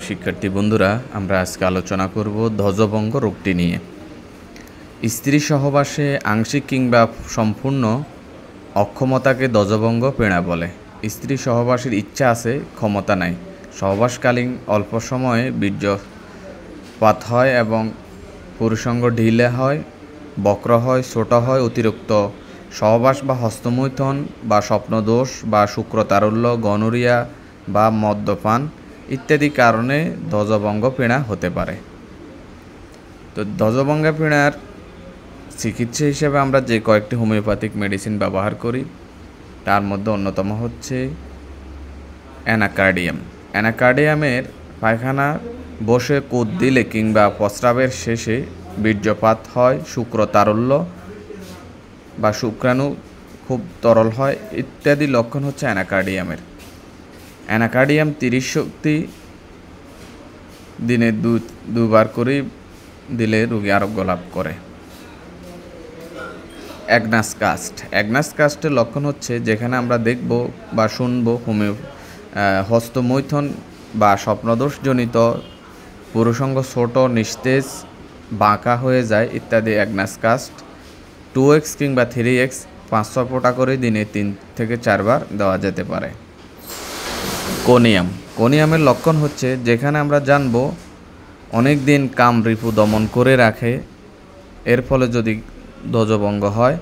শিক্ষার্থী বন্ধুরা, আমরা আজকে আলোচনা করব ধ্বজভঙ্গ রোগটি নিয়ে। স্ত্রী সহবাসে আংশিক কিংবা সম্পূর্ণ অক্ষমতাকে ধ্বজভঙ্গ পীড়া বলে। স্ত্রী সহবাসের ইচ্ছা আছে, ক্ষমতা নাই। সহবাসকালীন অল্প সময়ে বীর্যপাত হয় এবং পুরুষাঙ্গ ঢিলে হয়, বক্র হয়, ছোট হয়। অতিরিক্ত সহবাস বা হস্তমৈথুন বা স্বপ্নদোষ বা শুক্রতারল্য, গনোরিয়া বা মদ্যপান ইত্যাদি কারণে ধ্বজভঙ্গ পীড়া হতে পারে। তো ধ্বজভঙ্গ পীড়ার চিকিৎসা হিসেবে আমরা যে কয়েকটি হোমিওপ্যাথিক মেডিসিন ব্যবহার করি তার মধ্যে অন্যতম হচ্ছে অ্যানাকার্ডিয়াম। অ্যানাকার্ডিয়ামের পায়খানা বসে কোদ দিলে কিংবা প্রস্রাবের শেষে বীর্যপাত হয়, শুক্রতারল্য বা শুক্রাণু খুব তরল হয় ইত্যাদি লক্ষণ হচ্ছে অ্যানাকার্ডিয়ামের। অ্যানাকার্ডিয়াম 30 শক্তি দিনে দুবার করে দিলে রোগী আরোগ্য লাভ করে। Agnus caste. অ্যাগনাস কাস্টের লক্ষণ হচ্ছে যেখানে আমরা দেখব বা শুনব হস্তমৈথুন বা স্বপ্নদোষজনিত পুরুষাঙ্গ ছোট, নিস্তেজ, বাঁকা হয়ে যায় ইত্যাদি অ্যাগনাস কাস্ট। 2x কিংবা 3x 5-6 ফোঁটা করে দিনে 3 থেকে 4 বার দেওয়া যেতে পারে। কোনিয়াম। কোনিয়ামের লক্ষণ হচ্ছে যেখানে আমরা জানব অনেক দিন কাম রিপু দমন করে রাখে, এর ফলে যদি ধ্বজভঙ্গ হয়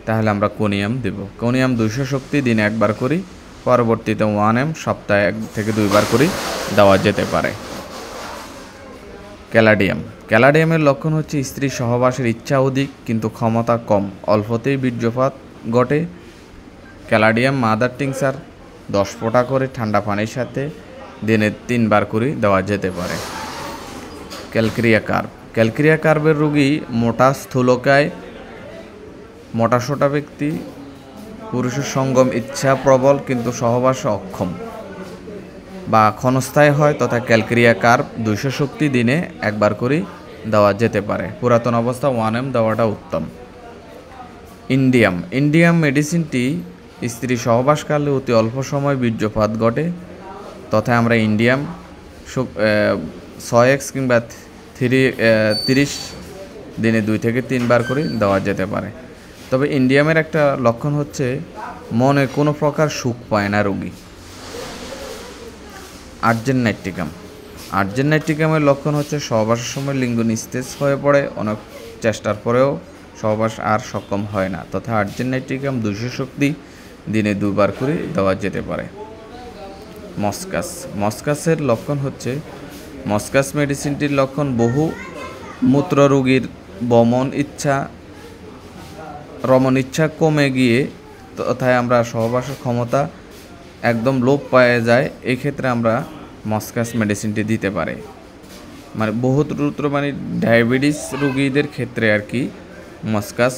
তাহলে আমরা কোনিয়াম দেব। কোনিয়াম 200 শক্তি দিনে একবার করি, পরবর্তীতে 1m সপ্তাহে 1 থেকে 2 বার করে দেওয়া যেতে পারে। ক্যালাডিয়াম। ক্যালাডিয়ামের লক্ষণ হচ্ছে স্ত্রী সহবাসের ইচ্ছা অধিক কিন্তু ক্ষমতা কম, অল্পতেই বীর্যপাত ঘটে। ক্যালাডিয়াম মাদার টিংচার 10 ফোঁটা করে ঠান্ডা পানির সাথে দিনে 3 বার করে দেওয়া যেতে পারে। ক্যালক্রিয়া কার্ভ। ক্যালক্রিয়া কার্ভের রোগী মোটা, স্থূলকায়, মোটাসোটা ব্যক্তি, পুরুষের সঙ্গম ইচ্ছা প্রবল কিন্তু সহবাসে অক্ষম বা ক্ষণস্থায়ী হয় তথা ক্যালক্রিয়া কার্ভ 200 শক্তি দিনে একবার করে দেওয়া যেতে পারে। পুরাতন অবস্থা 1m দেওয়াটা উত্তম। ইন্ডিয়াম। ইন্ডিয়াম মেডিসিনটি স্ত্রী সহবাসকালে অতি অল্প সময় বীর্যপাত ঘটে তথা আমরা ইন্ডিয়াম 6x কিংবা 30 দিনে 2 থেকে 3 বার করে দেওয়া যেতে পারে। তবে ইন্ডিয়ামের একটা লক্ষণ হচ্ছে মনে কোনো প্রকার সুখ পায় না রোগী। Urgent nitricum. আর্জেন্ট নাইট্রিকামের লক্ষণ হচ্ছে সহবাসের সময় লিঙ্গ নিস্তেজ হয়ে পড়ে, অনেক চেষ্টার পরেও সহবাস আর সক্ষম হয় না তথা আর্জেন্ট নাইট্রিকাম 200 শক্তি দিনে 2 বার করে দেওয়া যেতে পারে। মস্কাস। মস্কাসের লক্ষণ হচ্ছে মস্কাস মেডিসিনটির লক্ষণ বহু মূত্র রোগীর রমণ ইচ্ছা কমে গিয়ে তথা আমরা সহবাসের ক্ষমতা একদম লোপ পাওয়া যায়। এই ক্ষেত্রে আমরা মস্কাস মেডিসিনটি দিতে পারি। মানে বহুত মানে ডায়াবেটিস রোগীদের ক্ষেত্রে আর কি মস্কাস,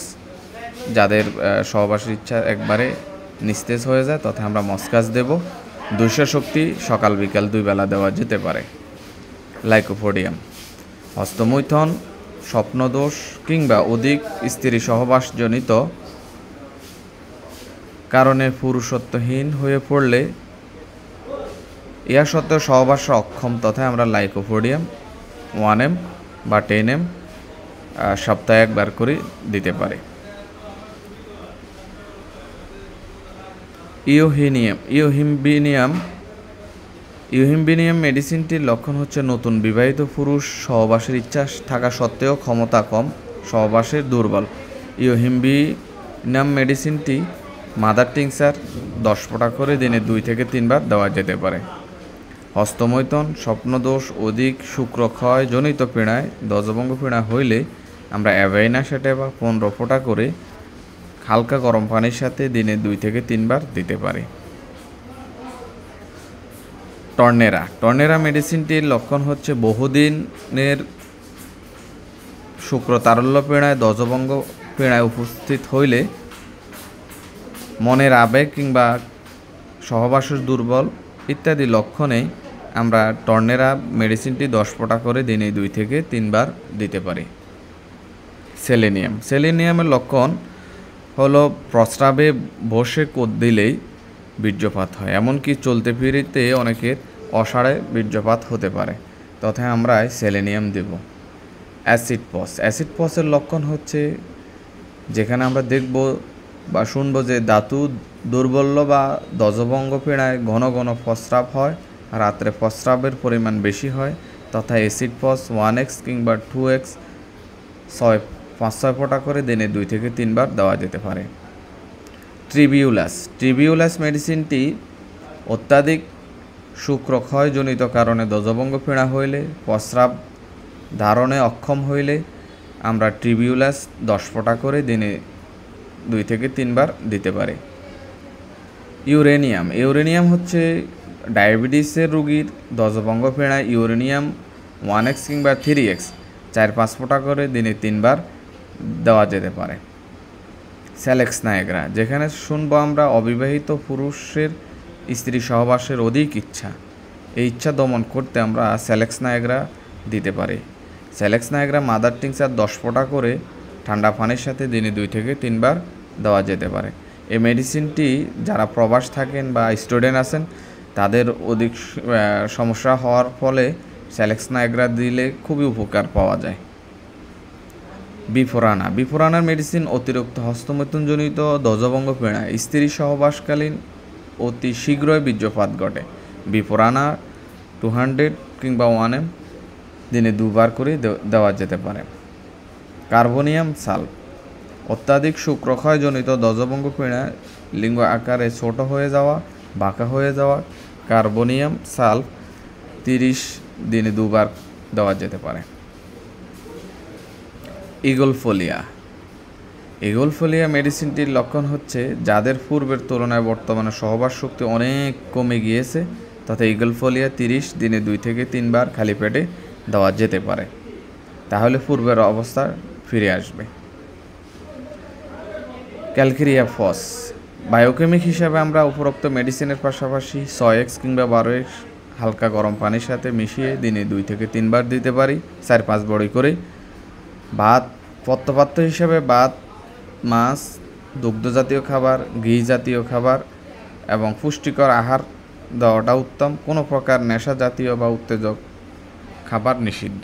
যাদের সহবাসের ইচ্ছা একবারে নিস্তেজ হয়ে যায় তথা আমরা মস্কাস দেব। 200 শক্তি সকাল বিকাল 2 বেলা দেওয়া যেতে পারে। লাইকোপোডিয়াম। হস্তমৈথুন, স্বপ্নদোষ কিংবা অধিক স্ত্রী সহবাসজনিত কারণে পুরুষত্বহীন হয়ে পড়লে ইয়া সত্ত্বেও সহবাসে অক্ষম তথা আমরা লাইকোপোডিয়াম 1m বা 10m সপ্তাহে একবার করে দিতে পারি। ইউহিম্বিনিয়াম মেডিসিনটির লক্ষণ হচ্ছে নতুন বিবাহিত পুরুষ সহবাসের ইচ্ছা থাকা সত্ত্বেও ক্ষমতা কম, সহবাসের দুর্বল। ইউহিম্বিনিয়াম মেডিসিনটি মাদার টিংচার 10 ফোঁটা করে দিনে 2 থেকে 3 বার দেওয়া যেতে পারে। হস্তমৈথুন, স্বপ্নদোষ, অধিক শুক্রক্ষয় জনিত পীড়ায় ধ্বজভঙ্গ পীড়া হইলে আমরা অ্যাভাইনা সেটে বা 15 ফোঁটা করে হালকা গরম পানির সাথে দিনে 2 থেকে 3 বার দিতে পারি। টর্নেরা। টর্নেরা মেডিসিনটির লক্ষণ হচ্ছে বহুদিনের শুক্রতারল্য পীড়ায় ধ্বজভঙ্গ পীড়ায় উপস্থিত হইলে মনের আবেগ কিংবা সহবাসের দুর্বল ইত্যাদি লক্ষণে আমরা টর্নেরা মেডিসিনটি 10 ফোঁটা করে দিনে 2 থেকে 3 বার দিতে পারি। সেলেনিয়াম। সেলেনিয়ামের লক্ষণ হলো প্রস্রাবে বসে কোদ দিলেই বীর্যপাত হয়, এমনকি চলতে ফিরিতে অনেকের অসাড়ে বীর্যপাত হতে পারে। তথায় আমরা সেলেনিয়াম দেব। অ্যাসিড পসের লক্ষণ হচ্ছে যেখানে আমরা দেখব বা শুনবো যে ধাতু দুর্বল্য বা দজভঙ্গ পীড়ায় ঘন ঘন প্রস্রাব হয়, রাত্রে প্রস্রাবের পরিমাণ বেশি হয়, তথা অ্যাসিড পস 1x কিংবা 2x 5-6 ফোঁটা করে দিনে 2 থেকে 3 বার দেওয়া যেতে পারে। ট্রিবিউলাস মেডিসিনটি অত্যাধিক শুক্রক্ষয়জনিত কারণে দজভঙ্গ পীড়া হইলে, প্রস্রাব ধারণে অক্ষম হইলে আমরা ট্রিবিউলাস 10 ফোঁটা করে দিনে 2 থেকে 3 বার দিতে পারি। ইউরেনিয়াম হচ্ছে ডায়াবেটিসের রোগীর দজভঙ্গ পীড়ায় ইউরেনিয়াম 1x কিংবা 3x 4-5 ফোঁটা করে দিনে 3 বার দেওয়া যেতে পারে। স্যালেক্স নায়াগ্রা, যেখানে শুনবো আমরা অবিবাহিত পুরুষের স্ত্রী সহবাসের অধিক ইচ্ছা, এই ইচ্ছা দমন করতে আমরা স্যালেক্স নায়াগ্রা দিতে পারি। স্যালেক্স নায়াগ্রা মাদার টিংচার 10 ফোঁটা করে ঠান্ডা পানির সাথে দিনে 2 থেকে 3 বার দেওয়া যেতে পারে। এই মেডিসিনটি যারা প্রবাস থাকেন বা স্টুডেন্ট আছেন তাদের অধিক সমস্যা হওয়ার ফলে স্যালেক্স নায়াগ্রা দিলে খুবই উপকার পাওয়া যায়। বিফোরানার মেডিসিন অতিরিক্ত হস্তমৈথুনজনিত দজভঙ্গ পীড়ায় স্ত্রী সহবাসকালীন অতি শীঘ্রই বীর্যপাত ঘটে। বিফোরানা 200 কিংবা 1 ml দিনে 2 বার করে দেওয়া যেতে পারে। কার্বোনিয়াম সালফ, অত্যাধিক শুক্রক্ষয়জনিত দজভঙ্গ পীড়ায় লিঙ্গ আকারে ছোট হয়ে যাওয়া, বাঁকা হয়ে যাওয়া, কার্বোনিয়াম সালফ 30 দিনে 2 বার দেওয়া যেতে পারে। ইগলফোলিয়া মেডিসিনটির লক্ষণ হচ্ছে যাদের পূর্বের তুলনায় বর্তমানে সহবাস শক্তি অনেক কমে গিয়েছে, তথা ইগলফোলিয়া 30 দিনে 2 থেকে 3 বার খালি পেটে দেওয়া যেতে পারে, তাহলে পূর্বের অবস্থা ফিরে আসবে। ক্যালকেরিয়া ফস, বায়োকেমিক হিসাবে আমরা উপরোক্ত মেডিসিনের পাশাপাশি 6x কিংবা 12x হালকা গরম পানির সাথে মিশিয়ে দিনে 2 থেকে 3 বার দিতে পারি, 4-5 বড়ি করে। ভাত, পথ্যপাত্য হিসাবে ভাত, মাছ, দুগ্ধজাতীয় খাবার, ঘি জাতীয় খাবার এবং পুষ্টিকর আহার দেওয়াটা উত্তম। কোনো প্রকার নেশা জাতীয় বা উত্তেজক খাবার নিষিদ্ধ।